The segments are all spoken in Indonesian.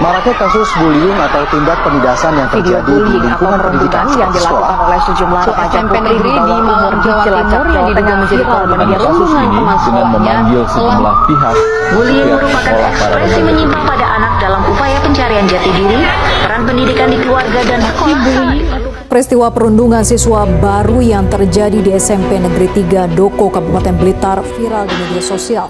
Maraknya kasus bullying atau tindak penindasan yang terjadi di lingkungan pendidikan yang dilakukan oleh sejumlah remaja SMP putri negeri di Malang, Jawa Cilacap, Timur yang diduga menjadi korban perundungan teman dengan memanggil sejumlah pihak. Bullying merupakan ekspresi menyimpang pada anak dalam upaya pencarian jati diri, peran pendidikan di keluarga dan sekolah. Peristiwa perundungan siswa baru yang terjadi di SMP Negeri 3 Doko, Kabupaten Blitar viral di media sosial.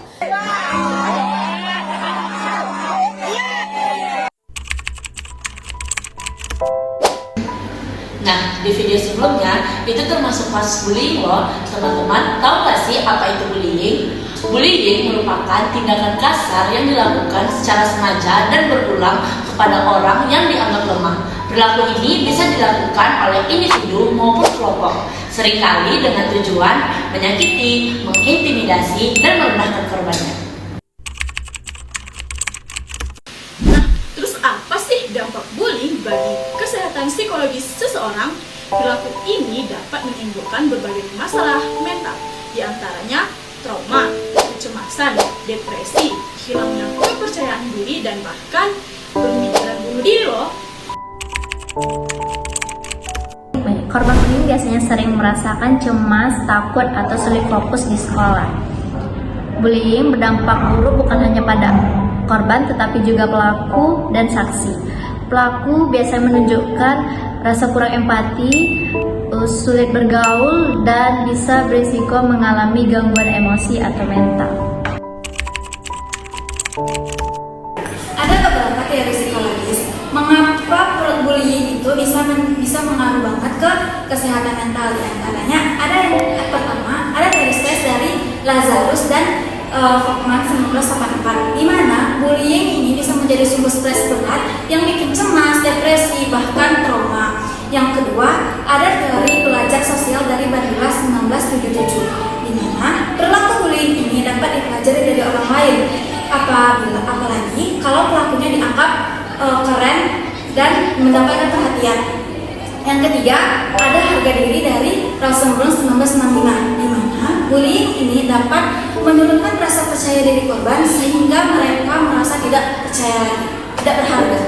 Nah, di video sebelumnya itu termasuk pas bullying loh, teman-teman. Tahu gak sih apa itu bullying? Bullying merupakan tindakan kasar yang dilakukan secara sengaja dan berulang kepada orang yang dianggap lemah. Perilaku ini bisa dilakukan oleh individu maupun kelompok, seringkali dengan tujuan menyakiti, mengintimidasi, dan merendahkan korbannya. Nah, terus apa sih dampak bullying bagi kesehatan psikologis seseorang? Perilaku ini dapat menimbulkan berbagai masalah mental, diantaranya trauma, kecemasan, depresi, hilangnya kepercayaan diri, dan bahkan pemikiran bunuh diri loh. Korban bullying biasanya sering merasakan cemas, takut, atau sulit fokus di sekolah. Bullying berdampak buruk bukan hanya pada korban, tetapi juga pelaku dan saksi. Pelaku biasanya menunjukkan rasa kurang empati, sulit bergaul, dan bisa berisiko mengalami gangguan emosi atau mental. Ada beberapa teori psikologis mengapa bullying itu bisa mengaruh banget ke kesehatan mental. Di antaranya ada yang pertama, ada teori stres dari Lazarus dan Folkman 1984, di mana bullying ini bisa menjadi sumber stres berat yang bikin cemas, depresi, bahkan trauma. Yang kedua, ada teori pelajar sosial dari Bandula 1977, di mana perilaku bullying ini dapat dipelajari dari orang lain, apalagi kalau pelakunya dianggap keren dan mendapatkan perhatian. Yang ketiga, ada harga diri dari Rosenblum 1965, di mana bullying ini dapat menurunkan rasa percaya diri korban sehingga mereka merasa tidak percaya lagi, tidak berharga.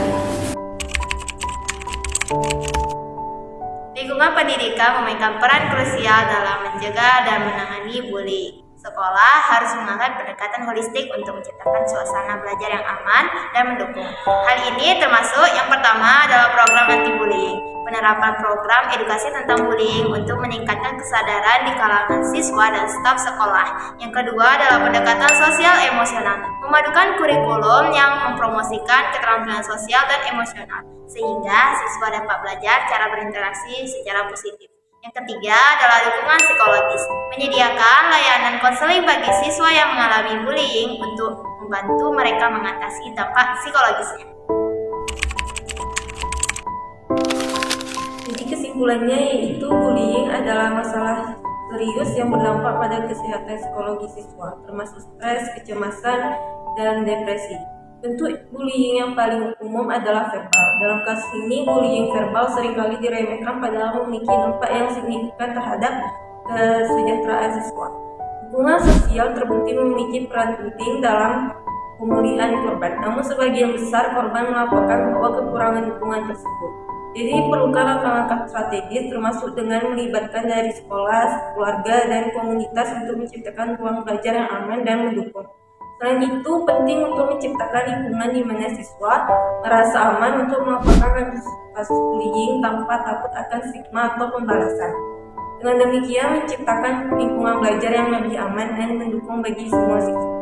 Lingkungan pendidikan memainkan peran krusial dalam mencegah dan menangani bullying. Sekolah harus menganut pendekatan holistik untuk menciptakan suasana belajar yang aman dan mendukung. Hal ini termasuk yang pertama adalah program anti-bullying. Penerapan program edukasi tentang bullying untuk meningkatkan kesadaran di kalangan siswa dan staf sekolah. Yang kedua adalah pendekatan sosial emosional. Memadukan kurikulum yang mempromosikan keterampilan sosial dan emosional, sehingga siswa dapat belajar cara berinteraksi secara positif. Yang ketiga adalah dukungan psikologis, menyediakan layanan konseling bagi siswa yang mengalami bullying untuk membantu mereka mengatasi dampak psikologisnya. Jadi kesimpulannya yaitu bullying adalah masalah serius yang berdampak pada kesehatan psikologi siswa, termasuk stres, kecemasan, dan depresi. Bentuk bullying yang paling umum adalah verbal. Dalam kasus ini, bullying verbal seringkali diremehkan padahal memiliki dampak yang signifikan terhadap kesejahteraan siswa. Dukungan sosial terbukti memiliki peran penting dalam pemulihan korban. Namun sebagian besar korban melaporkan bahwa kekurangan dukungan tersebut. Jadi perlukan langkah-langkah strategis termasuk dengan melibatkan dari sekolah, keluarga, dan komunitas untuk menciptakan ruang belajar yang aman dan mendukung. Selain itu, penting untuk menciptakan lingkungan di mana siswa merasa aman untuk melaporkan kasus bullying tanpa takut akan stigma atau pembalasan. Dengan demikian, menciptakan lingkungan belajar yang lebih aman dan mendukung bagi semua siswa.